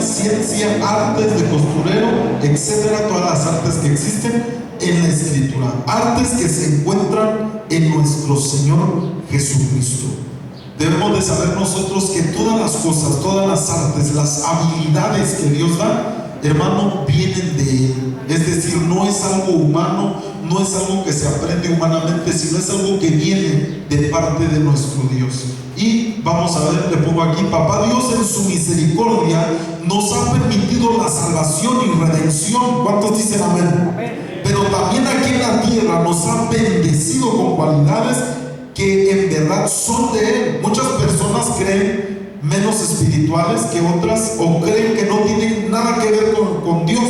sabiduría, ciencia, artes de costurero, etcétera, todas las artes que existen en la Escritura, artes que se encuentran en nuestro Señor Jesucristo. Debemos de saber nosotros que todas las cosas, todas las artes, las habilidades que Dios da, hermano, vienen de Él. Es decir, no es algo humano, no es algo que se aprende humanamente, sino es algo que viene de parte de nuestro Dios. Y vamos a ver, le pongo aquí: Papá Dios en su misericordia nos ha permitido la salvación y redención. ¿Cuántos dicen amén? Amén. Pero también aquí en la tierra nos ha bendecido con cualidades que en verdad son de Él. Muchas personas creen menos espirituales que otras, o creen que no tienen nada que ver con Dios.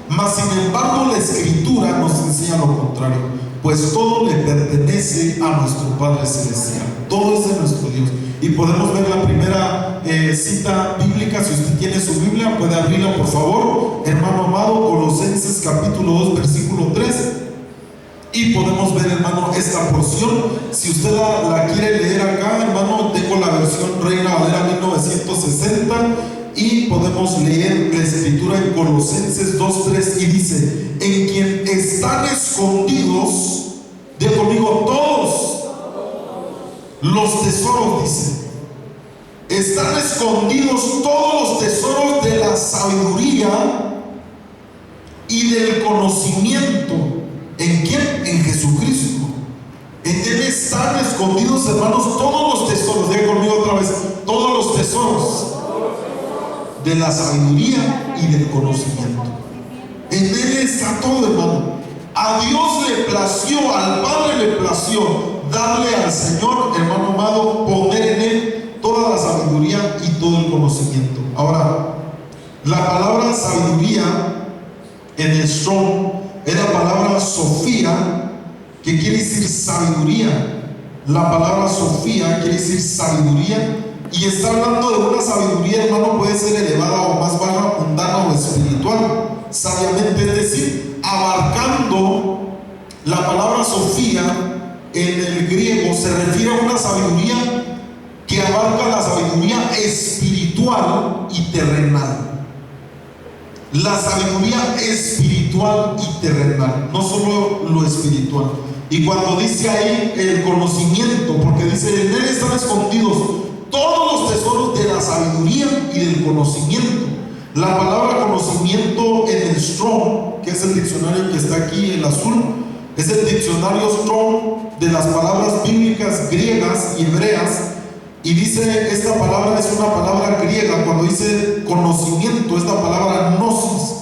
Mas sin embargo la Escritura nos enseña lo contrario, pues todo le pertenece a nuestro Padre Celestial, todo es de nuestro Dios. Y podemos ver la primera cita bíblica. Si usted tiene su Biblia, puede abrirla por favor, hermano amado, Colosenses capítulo 2 versículo 3. Y podemos ver, hermano, esta porción. Si usted la quiere leer acá, hermano, tengo la versión Reina Valera 1960, y podemos leer la Escritura en Colosenses 2:3, y dice: en quien están escondidos, de conmigo, todos los tesoros, dice, están escondidos todos los tesoros de la sabiduría y del conocimiento. ¿En quién? En Jesucristo. En Él están escondidos, hermanos, todos los tesoros. Diga conmigo otra vez: todos los tesoros de la sabiduría y del conocimiento. En Él está todo, hermano. A Dios le plació, al Padre le plació darle al Señor, hermano amado, poner en Él toda la sabiduría y todo el conocimiento. Ahora, la palabra sabiduría en el Strong es la palabra Sofía, que quiere decir sabiduría. La palabra Sofía quiere decir sabiduría, y está hablando de una sabiduría, hermano, puede ser elevada o más baja, mundana o espiritual, sabiamente, es decir, abarcando. La palabra Sofía en el griego se refiere a una sabiduría que abarca la sabiduría espiritual y terrenal. La sabiduría espiritual y terrenal, no solo lo espiritual. Y cuando dice ahí el conocimiento, porque dice: en Él están escondidos todos los tesoros de la sabiduría y del conocimiento. La palabra conocimiento en el Strong, que es el diccionario que está aquí, el azul, es el diccionario Strong de las palabras bíblicas griegas y hebreas. Y dice, esta palabra es una palabra griega. Cuando dice conocimiento, esta palabra gnosis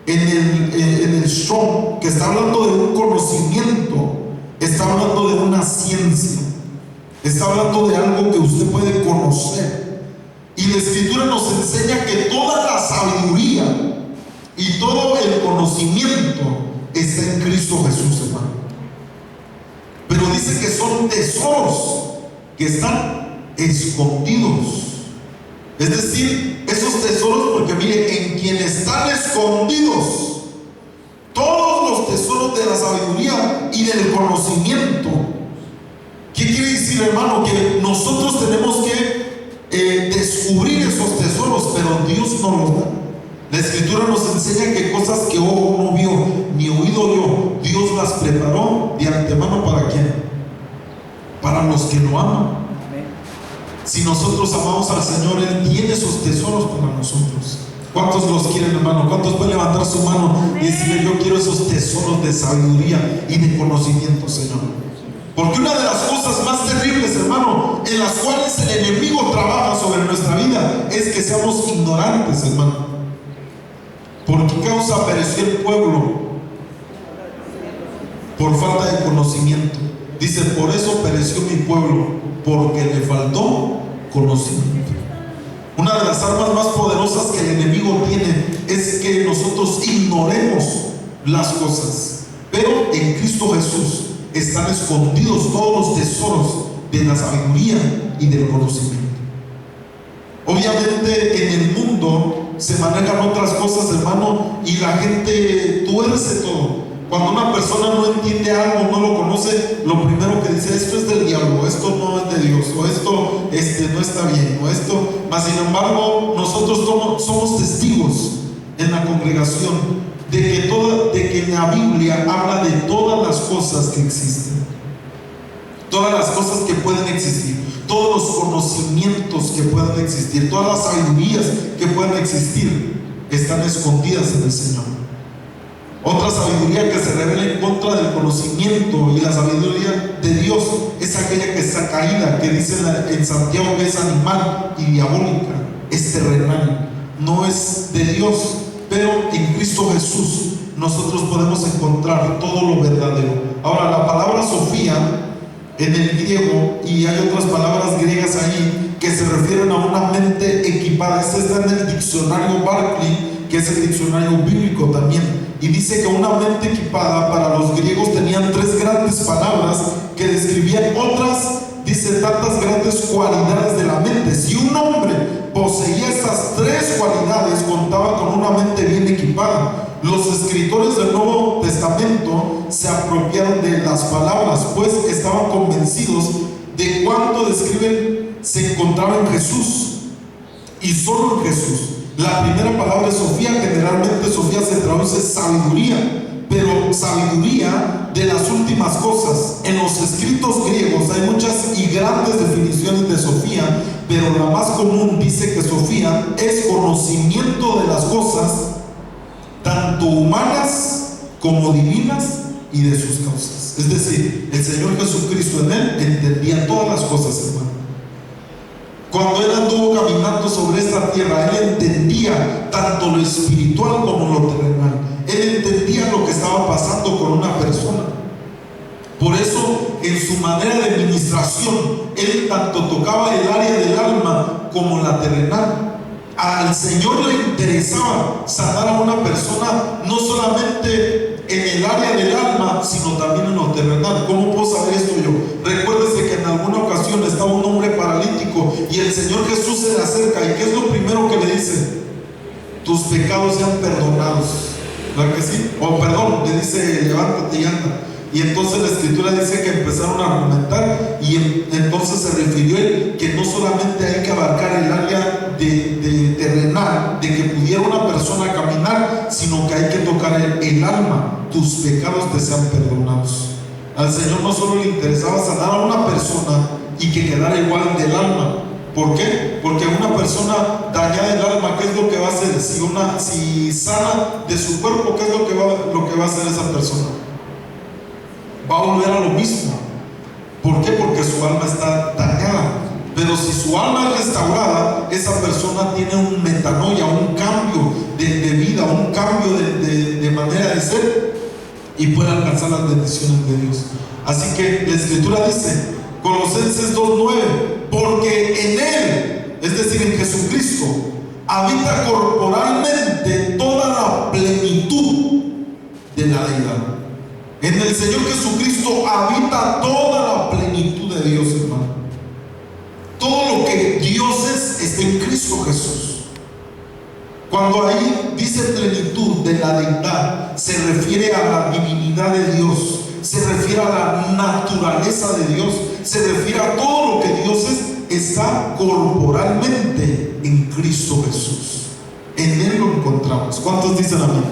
en el Strong, que está hablando de un conocimiento, está hablando de una ciencia, está hablando de algo que usted puede conocer. Y la Escritura nos enseña que toda la sabiduría y todo el conocimiento está en Cristo Jesús, hermano. Pero dice que son tesoros que están escondidos. Es decir, esos tesoros, porque mire, en quien están escondidos todos los tesoros de la sabiduría y del conocimiento. ¿Qué quiere decir, hermano? Que nosotros tenemos que descubrir esos tesoros, pero Dios nos los da. La Escritura nos enseña que cosas que ojo no vio ni oído yo, Dios las preparó de antemano. ¿Para quién? Para los que lo aman. Si nosotros amamos al Señor, Él tiene esos tesoros para nosotros. ¿Cuántos los quieren, hermano? ¿Cuántos pueden levantar su mano y decirle: yo quiero esos tesoros de sabiduría y de conocimiento, Señor? Porque una de las cosas más terribles, hermano, en las cuales el enemigo trabaja sobre nuestra vida, es que seamos ignorantes, hermano. ¿Por qué causa pereció el pueblo? Por falta de conocimiento. Dice: por eso pereció mi pueblo, porque le faltó conocimiento. Una de las armas más poderosas que el enemigo tiene es que nosotros ignoremos las cosas. Pero en Cristo Jesús están escondidos todos los tesoros de la sabiduría y del conocimiento. Obviamente en el mundo se manejan otras cosas, hermano, y la gente tuerce todo. Cuando una persona no entiende algo, no lo conoce, lo primero que dice: esto es del diablo, esto no es de Dios, o esto no está bien, o esto. Mas sin embargo, nosotros somos testigos en la congregación de que la Biblia habla de todas las cosas que existen, todas las cosas que pueden existir, todos los conocimientos que puedan existir, todas las sabidurías que puedan existir, están escondidas en el Señor. Otra sabiduría que se revela en contra del conocimiento y la sabiduría de Dios es aquella que está caída, que dice en Santiago que es animal y diabólica, es terrenal, no es de Dios. Pero en Cristo Jesús nosotros podemos encontrar todo lo verdadero. Ahora, la palabra Sofía en el griego, y hay otras palabras griegas ahí que se refieren a una mente equipada. Este está en el diccionario Barclay, que es el diccionario bíblico también, y dice que una mente equipada para los griegos tenían tres grandes palabras que describían otras, dice, tantas grandes cualidades de la mente. Si un hombre poseía estas tres cualidades, contaba con una mente bien equipada. Los escritores del Nuevo Testamento se apropiaron de las palabras, pues estaban convencidos de cuánto describen se encontraba en Jesús y solo en Jesús. La primera palabra es Sofía. Generalmente Sofía se traduce sabiduría, pero sabiduría de las últimas cosas. En los escritos griegos hay muchas y grandes definiciones de Sofía, pero la más común dice que Sofía es conocimiento de las cosas, tanto humanas como divinas, y de sus causas. Es decir, el Señor Jesucristo en él entendía todas las cosas, hermano. Cuando él anduvo caminando sobre esta tierra, él entendía tanto lo espiritual como lo terrenal. Él entendía lo que estaba pasando con una persona. Por eso, en su manera de administración, él tanto tocaba el área del alma como la terrenal. Al Señor le interesaba sanar a una persona no solamente en el área del alma, sino también en lo terrenal. ¿Cómo puedo saber esto yo? Recuérdese que en alguna ocasión estaba un hombre paralítico y el Señor Jesús se le acerca, y ¿qué es lo primero que le dice? Tus pecados sean perdonados. ¿Verdad que sí? O perdón, le dice, levántate y anda. Y entonces la escritura dice que empezaron a argumentar, y entonces se refirió él que no solamente hay que abarcar el área de terrenal, de que pudiera una persona caminar, sino que hay que tocar el alma. Tus pecados te sean perdonados. Al Señor no solo le interesaba sanar a una persona y que quedara igual del alma. ¿Por qué? Porque una persona dañada del alma, ¿qué es lo que va a hacer? Si sana de su cuerpo, ¿qué es lo que va a hacer esa persona? Va a volver a lo mismo. ¿Por qué? Porque su alma está dañada. Pero si su alma es restaurada, esa persona tiene un metanoia, un cambio de vida, un cambio de manera de ser, y puede alcanzar las bendiciones de Dios. Así que la escritura dice, Colosenses 2:9, porque en él, es decir, en Jesucristo, habita corporalmente toda la plenitud de la deidad. En el Señor Jesucristo habita toda la plenitud de Dios, hermano. Todo lo que Dios es está en Cristo Jesús. Cuando ahí dice plenitud de la deidad, se refiere a la divinidad de Dios, se refiere a la naturaleza de Dios, se refiere a todo lo que Dios es, está corporalmente en Cristo Jesús. En él lo encontramos. ¿Cuántos dicen amén?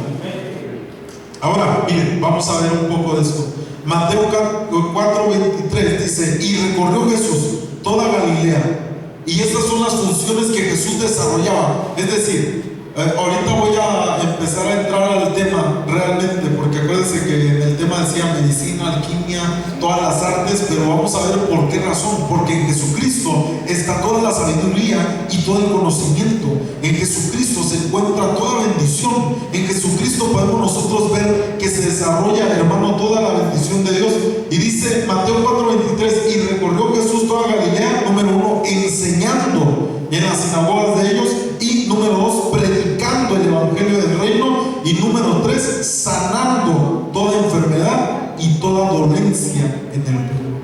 Ahora, miren, vamos a ver un poco de esto. Mateo 4:23 dice, y recorrió Jesús toda Galilea. Y estas son las funciones que Jesús desarrollaba. Es decir, ahorita voy a empezar a entrar al tema realmente, porque acuérdense que en el tema decía medicina, alquimia, todas las artes, pero vamos a ver por qué razón. Porque en Jesucristo está toda la sabiduría y todo el conocimiento. En Jesucristo se encuentra toda bendición. En Jesucristo podemos nosotros ver que se desarrolla, hermano, toda la bendición de Dios. Y dice Mateo 4:23, y recorrió Jesús toda Galilea, número 1, enseñando en las sinagogas de ellos, y número 2, predicando el evangelio del reino, y número 3, sanando toda enfermedad y toda dolencia en el pueblo.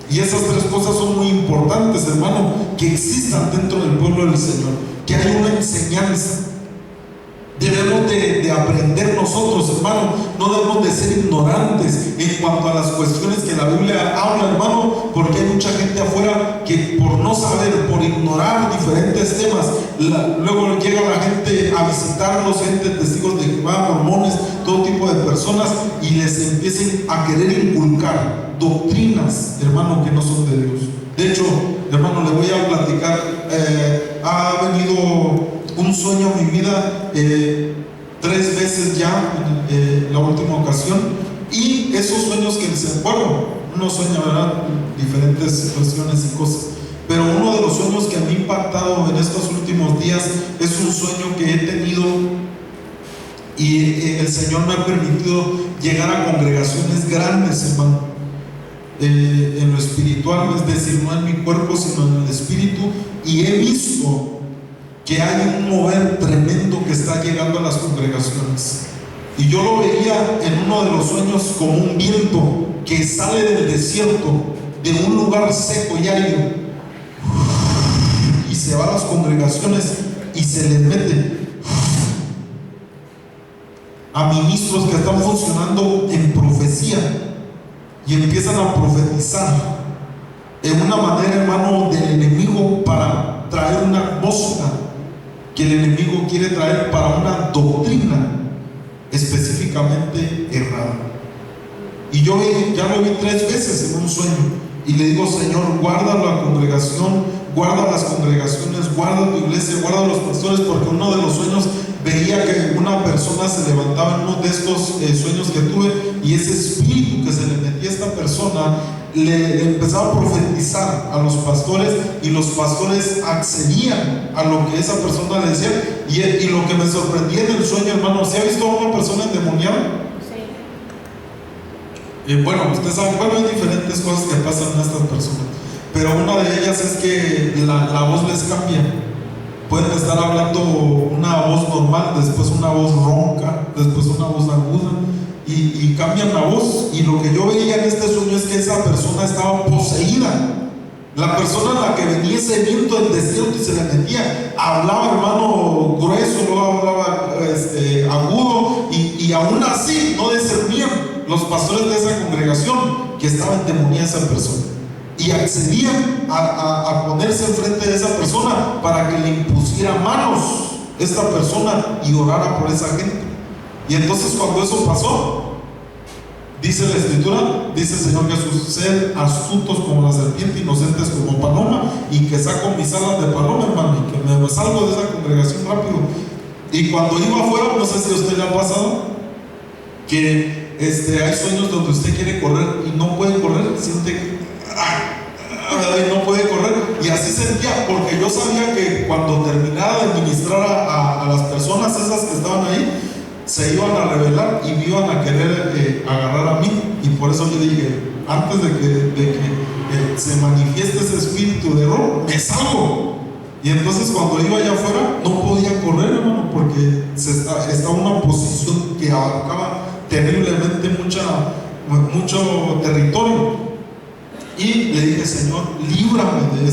Y esas tres cosas son muy importantes, hermano, que existan dentro del pueblo del Señor, que hay una enseñanza. Debemos de aprender nosotros, hermano. No debemos de ser ignorantes en cuanto a las cuestiones que la Biblia habla, hermano, porque hay mucha gente afuera que por no saber, por ignorar diferentes temas, luego llega la gente cristianos, gente, testigos de Jehová, mormones, todo tipo de personas, y les empiecen a querer inculcar doctrinas, hermano, que no son de Dios. De hecho, hermano, le voy a platicar, ha venido un sueño a mi vida 3 veces ya, la última ocasión, y esos sueños que uno sueña, ¿verdad?, diferentes situaciones y cosas, pero uno de los sueños que me ha impactado en estos últimos días es un sueño que he tenido, y el Señor me ha permitido llegar a congregaciones grandes, hermano, en lo espiritual, es decir, no en mi cuerpo sino en el espíritu, y he visto que hay un mover tremendo que está llegando a las congregaciones. Y yo lo veía en uno de los sueños como un viento que sale del desierto, de un lugar seco y árido, y se va a las congregaciones y se les mete a ministros que están funcionando en profecía y empiezan a profetizar en una manera, hermano, del enemigo para traer una atmósfera que el enemigo quiere traer para una doctrina específicamente errada. Y yo ya lo vi 3 veces en un sueño, y le digo: Señor, guarda la congregación, guarda las congregaciones, guarda tu iglesia, guarda los pastores, porque uno de los sueños veía que una persona se levantaba en uno de estos sueños que tuve, y ese espíritu que se le metía a esta persona le empezaba a profetizar a los pastores, y los pastores accedían a lo que esa persona le decía. Y lo que me sorprendía en el sueño, hermano, ¿se ha visto a una persona endemoniada? Bueno, usted sabe, hay diferentes cosas que pasan en estas personas, pero una de ellas es que la voz les cambia. Pueden estar hablando una voz normal, después una voz ronca, después una voz aguda, y cambian la voz. Y lo que yo veía en este sueño es que esa persona estaba poseída. La persona a la que venía ese viento del desierto y se le metía, hablaba, hermano, grueso, luego hablaba agudo, y aún así no discernían los pastores de esa congregación que estaba endemoniada esa persona, y accedían a ponerse enfrente de esa persona para que le impusiera manos esta persona y orara por esa gente. Y entonces, cuando eso pasó, dice la Escritura, dice el Señor Jesús: sed astutos como la serpiente, inocentes como paloma, y que saco mis alas de paloma, hermano, y que me salgo de esa congregación rápido. Y cuando iba afuera, no sé si a usted le ha pasado que hay sueños donde usted quiere correr y no puede correr, siente que no puede correr, y así sentía, porque yo sabía que cuando terminara de ministrar a las personas esas que estaban ahí, se iban a rebelar y me iban a querer agarrar a mí. Y por eso yo dije: antes de que se manifieste ese espíritu de error, me salgo. Y entonces, cuando iba allá afuera, no podía correr, hermano, porque estaba en una posición que abarcaba terriblemente mucho territorio. Y le dije: Señor, líbrame de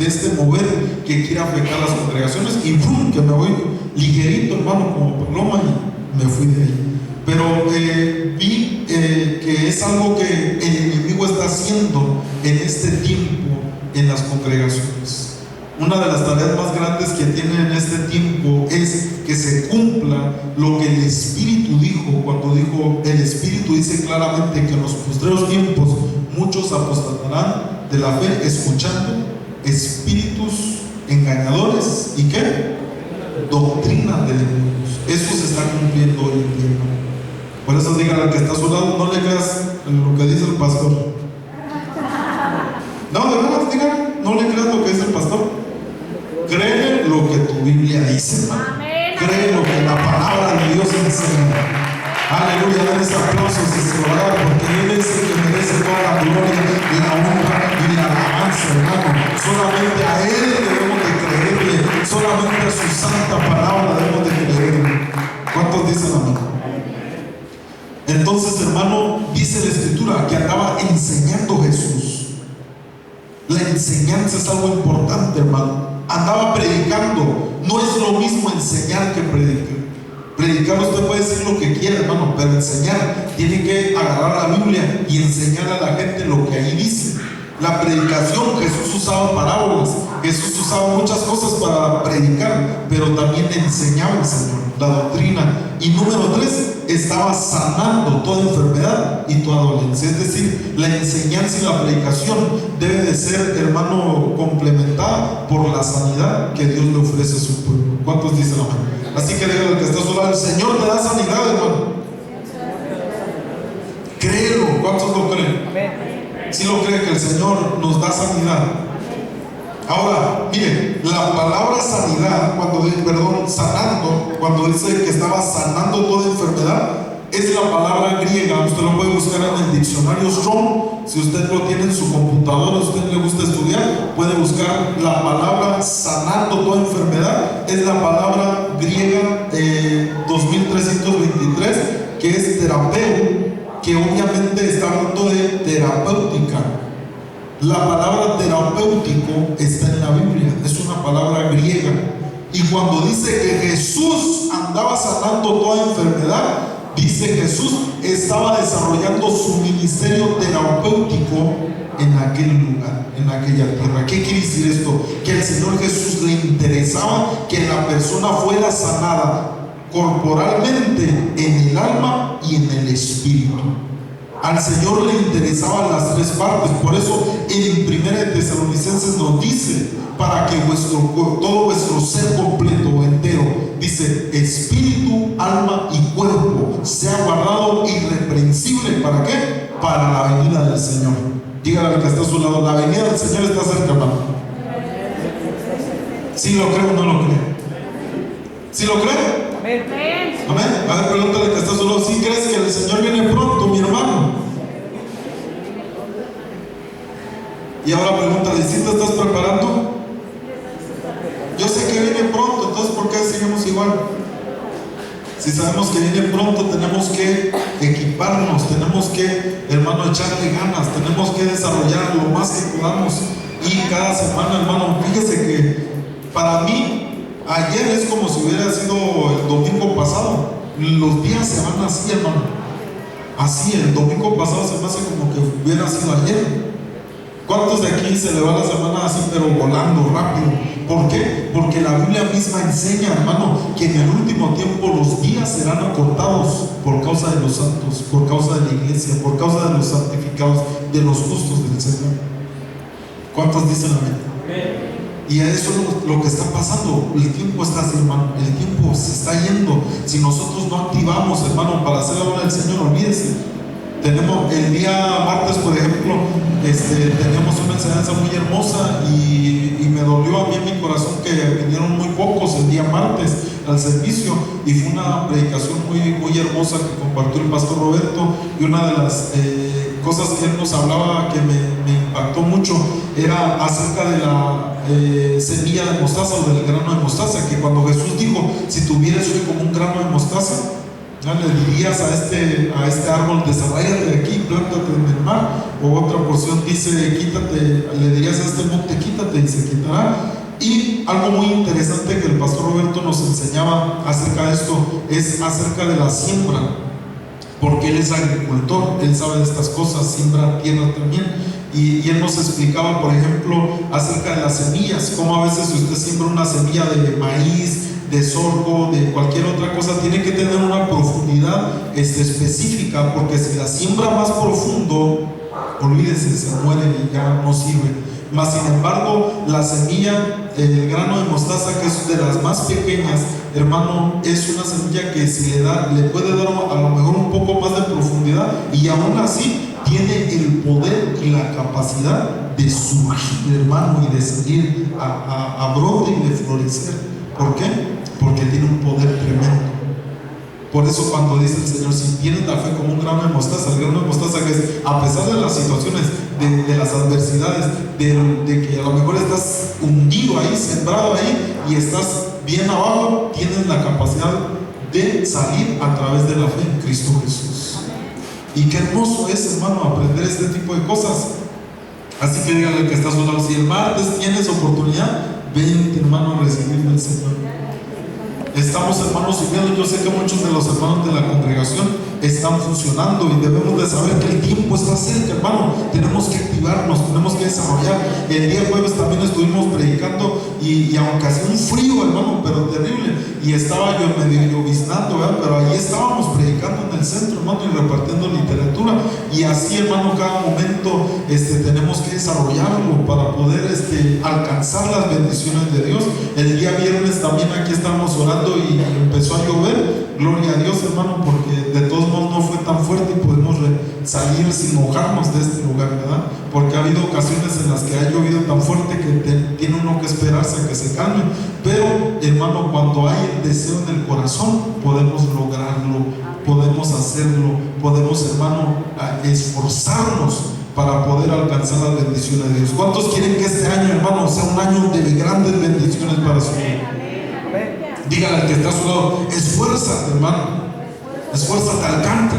este mover que quiere afectar las congregaciones. Y ¡pum!, que me voy ligerito, hermano, como paloma, y me fui de ahí. Pero vi que es algo que el enemigo está haciendo en este tiempo en las congregaciones. Una de las tareas más grandes que tiene en este tiempo es que se cumpla lo que el Espíritu dijo, cuando dijo: el Espíritu dice claramente que en los postreros tiempos muchos apostatarán de la fe, escuchando espíritus engañadores y ¿qué? Doctrina de demonios. Eso se está cumpliendo hoy en día. Por eso dígale al que está a su lado: no le creas en lo que dice el pastor. No, de verdad, dígale, no le creas lo que dice el pastor. Cree lo que tu Biblia dice, hermano. Cree lo que la palabra de Dios enseña. Aleluya, den ese aplauso si se lo da, porque Él es el que merece toda la gloria y la honra y la alabanza, hermano. Solamente a Él debemos de creerle, solamente a su santa palabra debemos de creerle. ¿Cuántos dicen amén? Entonces, hermano, dice la Escritura que andaba enseñando Jesús. La enseñanza es algo importante, hermano. Andaba predicando. No es lo mismo enseñar que predicar. Predicar usted puede decir lo que quiera, hermano, pero enseñar tiene que agarrar la Biblia y enseñar a la gente lo que ahí dice. La predicación, Jesús usaba parábolas Jesús usaba muchas cosas para predicar, pero también enseñaba el Señor, la doctrina. Y número 3, estaba sanando toda enfermedad y toda dolencia. Es decir, la enseñanza y la predicación debe de ser, hermano, complementada por la sanidad que Dios le ofrece a su pueblo. ¿Cuántos dicen amén? Así que dígale al que está a su lado: el Señor te da sanidad, hermano. Créelo. ¿Cuántos lo creen? Si lo creen que el Señor nos da sanidad. Ahora, miren, la palabra sanidad, sanando, cuando dice que estaba sanando toda enfermedad, es la palabra griega. Usted lo puede buscar en el diccionario Strong. Si usted lo tiene en su computadora, si a usted le gusta estudiar, puede buscar la palabra sanando toda enfermedad. Es la palabra griega 2323, que es terapeu, que obviamente está hablando de terapéutica. La palabra terapéutico está en la Biblia, es una palabra griega. Y cuando dice que Jesús andaba sanando toda enfermedad, dice Jesús estaba desarrollando su ministerio terapéutico en aquel lugar, en aquella tierra. ¿Qué quiere decir esto? Que al Señor Jesús le interesaba que la persona fuera sanada corporalmente, en el alma y en el espíritu. Al Señor le interesaban las 3 partes. Por eso en 1 Tesalonicenses nos dice: para que todo vuestro ser completo o entero, dice, espíritu, alma y cuerpo, sea guardado irreprensible. ¿Para qué? Para la venida del Señor. Dígale al que está a su lado: la venida del Señor está cerca, hermano. ¿Sí lo cree o no lo cree? ¿Sí lo cree? Amén. A ver, pregúntale al que está a su lado: ¿sí crees que el Señor viene pronto, mi hermano? Y ahora pregúntale: ¿sí te estás preparando? Yo sé que viene pronto, entonces ¿por qué seguimos igual? Si sabemos que viene pronto, tenemos que equiparnos, tenemos que, hermano, echarle ganas, tenemos que desarrollar lo más que podamos. Y cada semana, hermano, fíjese que para mí ayer es como si hubiera sido el domingo pasado. Los días se van así, hermano. Así, el domingo pasado se me hace como que hubiera sido ayer. ¿Cuántos de aquí se le va la semana así, pero volando rápido? ¿Por qué? Porque la Biblia misma enseña, hermano, que en el último tiempo los días serán acortados por causa de los santos, por causa de la iglesia, por causa de los santificados, de los justos del Señor. ¿Cuántos dicen amén? Y eso es lo que está pasando. El tiempo está así, hermano. El tiempo se está yendo. Si nosotros no activamos, hermano, para hacer la obra del Señor, olvídese. Tenemos el día martes, por ejemplo, teníamos una enseñanza muy hermosa y me dolió a mí en mi corazón que vinieron muy pocos el día martes al servicio, y fue una predicación muy hermosa que compartió el pastor Roberto. Y una de las cosas que él nos hablaba que me impactó mucho era acerca de la semilla de mostaza, o del grano de mostaza, que cuando Jesús dijo: si tuvieras hoy como un grano de mostaza, ¿no le dirías a este árbol: desarrállate de aquí, plántate en el mar? O otra porción dice: quítate, le dirías a este monte: quítate, y se quitará. Y algo muy interesante que el pastor Roberto nos enseñaba acerca de esto es acerca de la siembra, porque él es agricultor, él sabe de estas cosas, siembra tierra también. Y él nos explicaba, por ejemplo, acerca de las semillas, cómo a veces si usted siembra una semilla de maíz, de sorgo, de cualquier otra cosa, tiene que tener una profundidad específica, porque si la siembra más profundo, olvídese, se muere y ya no sirve. Mas sin embargo, la semilla, el grano de mostaza, que es de las más pequeñas, hermano, es una semilla que si le puede dar a lo mejor un poco más de profundidad, y aún así tiene el poder y la capacidad de surgir, hermano, y de salir a brote y de florecer. ¿Por qué? Porque tiene un poder tremendo. Por eso cuando dice el Señor: si tienes la fe como un grano de mostaza, el grano de mostaza, que es a pesar de las situaciones, de las adversidades, de que a lo mejor estás hundido ahí, sembrado ahí, y estás bien abajo, tienes la capacidad de salir a través de la fe en Cristo Jesús. Y qué hermoso es, hermano, aprender este tipo de cosas. Así que dígale al que está a su lado: si el martes tienes oportunidad, vente, hermano, a recibir del Señor. Estamos, hermanos, sirviendo. Yo sé que muchos de los hermanos de la congregación están funcionando, y debemos de saber que el tiempo está cerca, hermano. Tenemos que activarnos, tenemos que desarrollar. El día jueves también estuvimos predicando, y aunque hacía un frío, hermano, pero terrible, y estaba yo medio lloviznando, ¿verdad? Pero ahí estábamos predicando en el centro, hermano, y repartiendo literatura. Y así, hermano, cada momento tenemos que desarrollarlo para poder alcanzar las bendiciones de Dios. El día viernes también aquí estábamos orando y empezó a llover. Gloria a Dios, hermano, porque de todos modos no fue tan fuerte y pudimos salir sin mojarnos de este lugar, ¿verdad? Porque ha habido ocasiones en las que ha llovido tan fuerte que tiene uno que esperarse a que se calme. Pero, hermano, cuando hay el deseo en el corazón, podemos lograrlo, podemos hacerlo, podemos, hermano, esforzarnos para poder alcanzar las bendiciones de Dios. ¿Cuántos quieren que este año, hermano, sea un año de grandes bendiciones para su vida? Dígale al que está a su lado: esfuérzate, hermano, esfuérzate,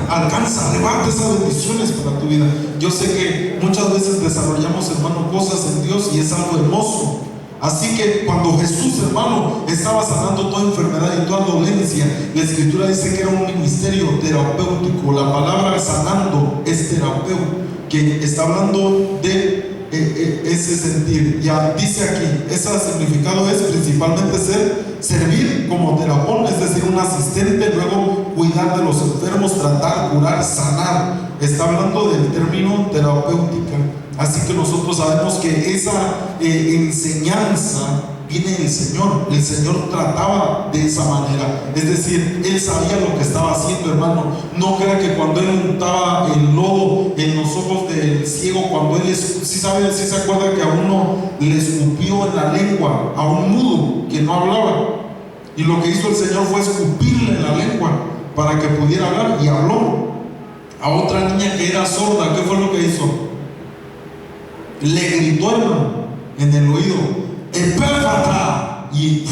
alcanza, arrebata esas bendiciones para tu vida. Yo sé que muchas veces desarrollamos, hermano, cosas en Dios y es algo hermoso. Así que cuando Jesús, hermano, estaba sanando toda enfermedad y toda dolencia, la Escritura dice que era un ministerio terapéutico. La palabra sanando es terapéutico, que está hablando de ese sentir. Ya dice aquí, ese significado es principalmente servir como terapón, es decir, un asistente, luego cuidar de los enfermos, tratar, curar, sanar. Está hablando del término terapéutica. Así que nosotros sabemos que esa enseñanza viene del Señor. El Señor trataba de esa manera, es decir, Él sabía lo que estaba haciendo, hermano. No crea que cuando Él untaba el lodo en los ojos del ciego, cuando Él, si se acuerda que a uno le escupió en la lengua, a un mudo que no hablaba, y lo que hizo el Señor fue escupirle en la lengua para que pudiera hablar, y habló. A otra niña que era sorda, ¿qué fue lo que hizo? Le gritó, hermano, en el oído: ¡Epéfata! Y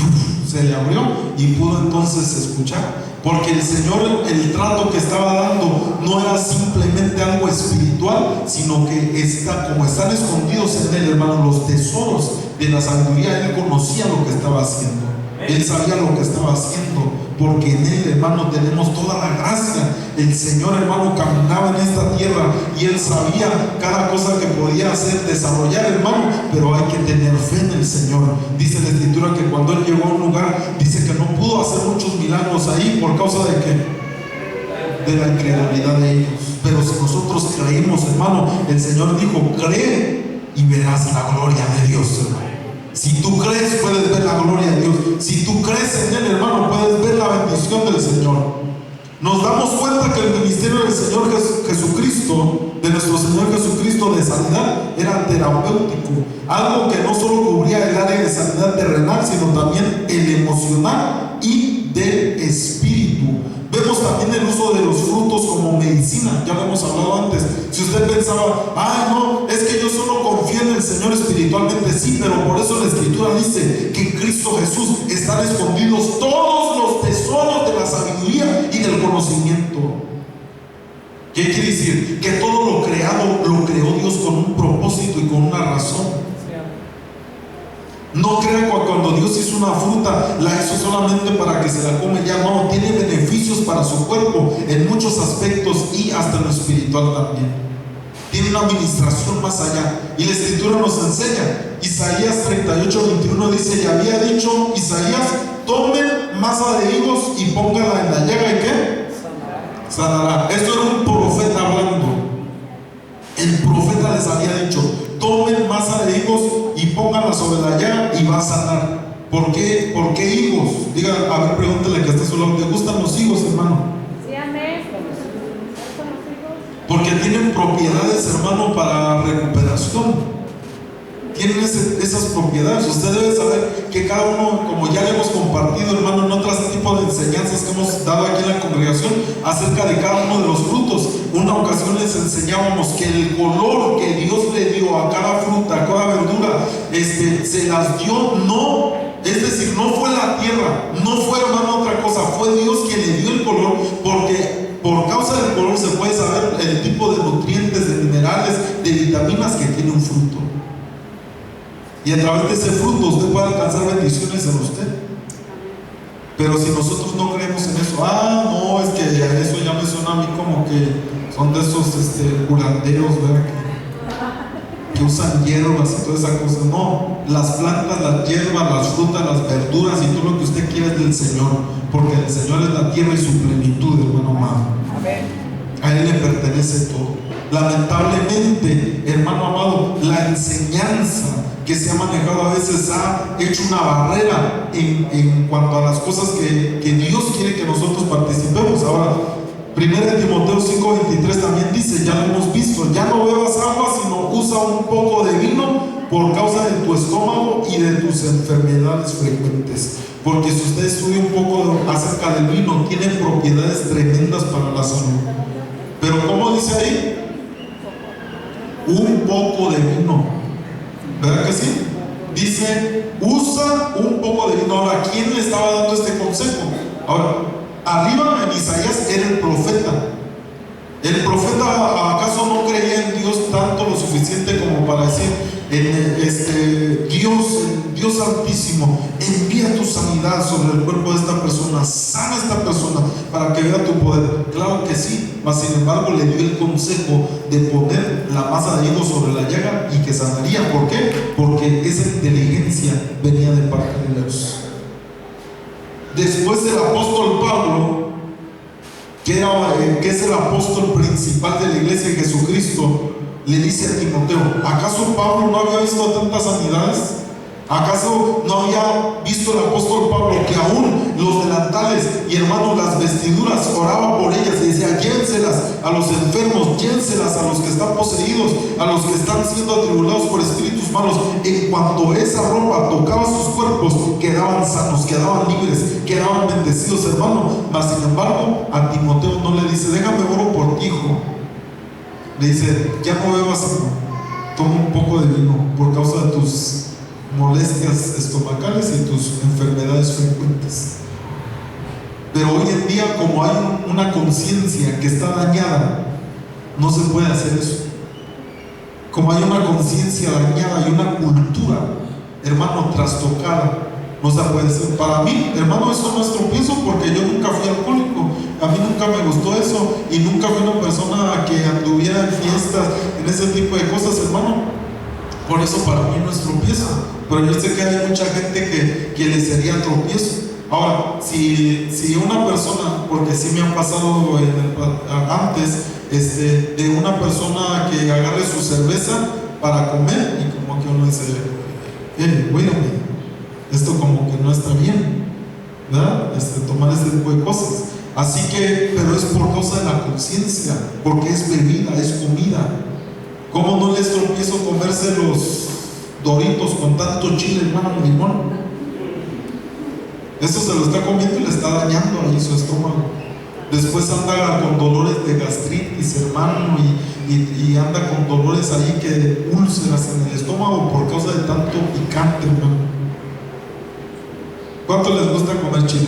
se le abrió y pudo entonces escuchar. Porque el Señor, el trato que estaba dando no era simplemente algo espiritual, sino que como están escondidos en Él, hermano, los tesoros de la sabiduría. Él conocía lo que estaba haciendo, Él sabía lo que estaba haciendo, porque en Él, hermano, tenemos toda la gracia. El Señor, hermano, caminaba en esta tierra y Él sabía cada cosa que podía hacer, desarrollar, hermano, pero hay que tener fe en el Señor. Dice la Escritura que cuando Él llegó a un lugar, dice que no pudo hacer muchos milagros ahí, ¿por causa de qué? De la incredulidad de ellos. Pero si nosotros creímos, hermano, el Señor dijo: cree y verás la gloria de Dios, hermano. Si tú crees, puedes ver la gloria de Dios. Si tú crees en Él, hermano, puedes ver la bendición del Señor. Nos damos cuenta que el ministerio del Señor Jesucristo, de nuestro Señor Jesucristo, de sanidad, era terapéutico. Algo que no solo cubría el área de sanidad terrenal, sino también el emocional y del espíritu. Vemos también el uso de los frutos como medicina. Ya lo hemos hablado antes. Si usted pensaba: no, es que yo solo confío en el Señor espiritualmente. Sí, pero por eso la Escritura dice que en Cristo Jesús están escondidos todos los tesoros de la sabiduría y del conocimiento. ¿Qué quiere decir? Que todo lo creado lo creó Dios con un propósito y con una razón. No crea que cuando Dios hizo una fruta, la hizo solamente para que se la come ya. No, tiene beneficios para su cuerpo en muchos aspectos y hasta en lo espiritual también. Tiene una administración más allá. Y la Escritura nos enseña. Isaías 38:21 dice: y había dicho Isaías: tomen masa de higos y póngala en la llaga, ¿y qué? Sanará. Esto era un profeta hablando. El profeta les había dicho: tomen masa de higos y pónganla sobre la llaga y va a sanar. ¿Por qué? ¿Por qué higos? Diga, a ver, pregúntale que está a su lado: ¿te gustan los higos, hermano? Sí, amén. Porque tienen propiedades, hermano, para recuperación. Tienen esas propiedades. Usted debe saber que cada uno, como ya le hemos compartido, hermano, en otros tipos de enseñanzas que hemos dado aquí en la congregación acerca de cada uno de los frutos. Una ocasión les enseñábamos que el color que Dios le dio a cada fruta, a cada verdura, se las dio, no, es decir, no fue la tierra, no fue, hermano, otra cosa, fue Dios quien le dio el color, porque por causa del color se puede saber el tipo de nutrientes, de minerales, de vitaminas que tiene un fruto. Y a través de ese fruto usted puede alcanzar bendiciones en usted. Pero si nosotros no creemos en eso, no, es que eso ya me suena a mí como que son de esos curanderos, ¿verdad? Que usan hierbas y todas esas cosas. No, las plantas, las hierbas, las frutas, las verduras y todo lo que usted quiera es del Señor, porque el Señor es la tierra y su plenitud, hermano amado. A Él le pertenece todo. Lamentablemente, hermano amado, la enseñanza que se ha manejado a veces ha hecho una barrera en cuanto a las cosas que Dios quiere que nosotros participemos. Ahora, 1 Timoteo 5:23 también dice, ya lo hemos visto, ya no bebas agua, sino usa un poco de vino por causa de tu estómago y de tus enfermedades frecuentes. Porque si usted estudia un poco acerca del vino, tiene propiedades tremendas para la salud. Pero ¿cómo dice ahí? Un poco de vino, ¿verdad que sí? Dice, usa un poco de vino. Ahora, ¿quién le estaba dando este consejo? Ahora, arriba en Isaías era el profeta. El profeta, ¿acaso no creía en Dios tanto lo suficiente como para decir, Dios Altísimo, envía tu sanidad sobre el cuerpo de esta persona, sana a esta persona para que vea tu poder? Claro que sí, mas sin embargo le dio el consejo de poner la masa de higo sobre la llaga y que sanaría. ¿Por qué? Porque esa inteligencia venía de parte de Dios. Después del apóstol Pablo, que es el apóstol principal de la iglesia de Jesucristo, le dice a Timoteo, ¿acaso Pablo no había visto tantas sanidades? ¿Acaso no había visto el apóstol Pablo que aún los delantales y hermanos las vestiduras oraba por ellas y decía, llévenselas a los enfermos, llévenselas a los que están poseídos, a los que están siendo atribulados por espíritus malos? En cuanto esa ropa tocaba sus cuerpos, quedaban sanos, quedaban libres, quedaban bendecidos, hermano. Mas sin embargo, a Timoteo no le dice, déjame oro por ti, hijo. Le dice, ya no bebas agua, toma un poco de vino por causa de tus molestias estomacales y tus enfermedades frecuentes. Pero hoy en día, como hay una conciencia que está dañada, no se puede hacer eso. Como hay una conciencia dañada y una cultura, hermano, trastocada, no se puede hacer. Para mí, hermano, eso no es tropiezo, porque yo nunca fui alcohólico. A mí nunca me gustó eso y nunca fui una persona que anduviera en fiestas, en ese tipo de cosas, hermano. Por eso para mí no es tropiezo, pero yo sé que hay mucha gente que le sería tropiezo. Ahora, si una persona, porque sí me han pasado antes, de una persona que agarre su cerveza para comer y como que uno dice, cuídame, esto como que no está bien, ¿verdad? Tomar este tipo de cosas. Así que, pero es por causa de la conciencia, porque es bebida, es comida. ¿Cómo no les tropiezo comerse los Doritos con tanto chile, hermano, limón? Eso se lo está comiendo y le está dañando ahí su estómago. Después anda con dolores de gastritis, hermano, y anda con dolores ahí, que úlceras en el estómago por causa de tanto picante, hermano. ¿Cuánto les gusta comer chile?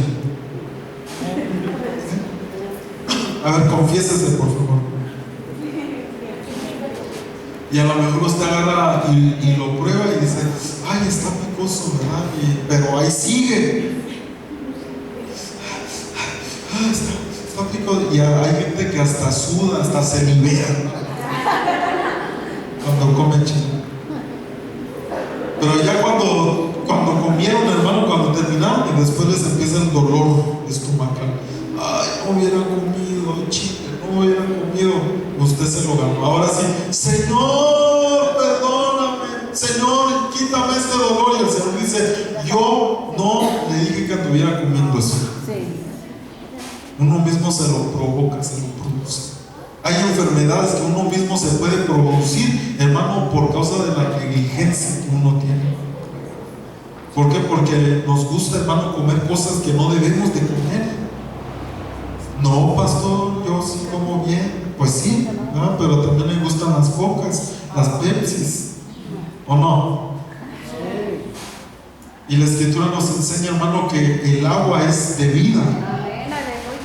A ver, confiésese, por favor. Y a lo mejor usted agarra y lo prueba y dice, ay, está picoso, ¿verdad? Pero ahí sigue. Está picoso. Y hay gente que hasta suda, hasta se libera cuando come chile. Pero ya cuando comieron, hermano, cuando terminaron, y después les empieza el dolor estomacal. Ay, no hubiera comido chile, no hubiera comido. Usted se lo ganó. Ahora sí, Señor, perdóname, Señor, quítame este dolor. Y el Señor dice, yo no le dije que anduviera comiendo eso. Uno mismo se lo provoca, se lo produce. Hay enfermedades que uno mismo se puede producir, hermano, por causa de la negligencia que uno tiene. ¿Por qué? Porque nos gusta, hermano, comer cosas que no debemos de comer. No, pastor, yo sí como bien. Pues sí, ¿no? Pero también me gustan las cocas, las Pepsis, ¿o no? Y la escritura nos enseña, hermano, que el agua es de vida.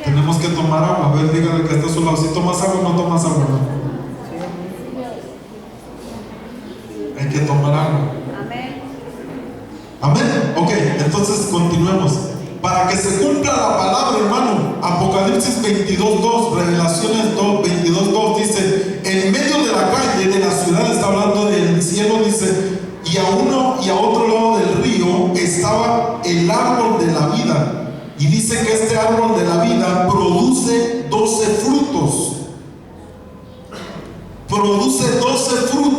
Tenemos que tomar agua. A ver, dígale que está a su lado, si tomas agua o no tomas agua, ¿no? Hay que tomar agua. Amén. Ok, entonces continuemos. para que se cumpla la palabra, hermano. Apocalipsis 22:2, Revelaciones 22:2 dice: en medio de la calle de la ciudad, está hablando del cielo, dice, y a uno y a otro lado del río estaba el árbol de la vida. Y dice que este árbol de la vida produce 12 frutos. Produce 12 frutos.